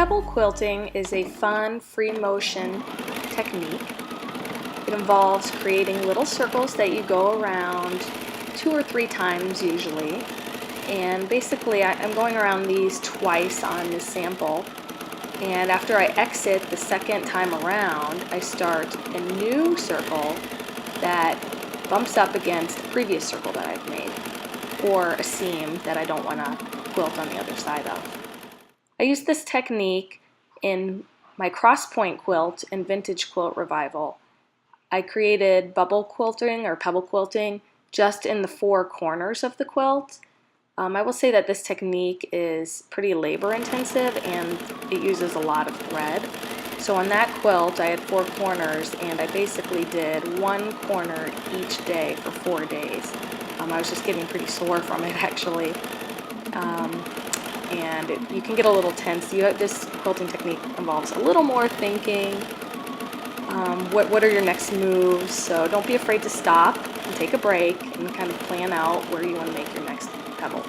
Pebble quilting is a fun, free motion technique. It involves creating little circles that you go around 2 or 3 times usually. And basically I'm going around these twice on this sample. And after I exit the second time around, I start a new circle that bumps up against the previous circle that I've made, or a seam that I don't want to quilt on the other side of. I used this technique in my cross-point quilt in Vintage Quilt Revival. I created bubble quilting or pebble quilting just in the 4 corners of the quilt. I will say that this technique is pretty labor intensive and it uses a lot of thread. So on that quilt I had 4 corners and I basically did 1 corner each day for 4 days. I was just getting pretty sore from it actually. And you can get a little tense. This quilting technique involves a little more thinking. What are your next moves? So don't be afraid to stop and take a break and kind of plan out where you want to make your next pebble.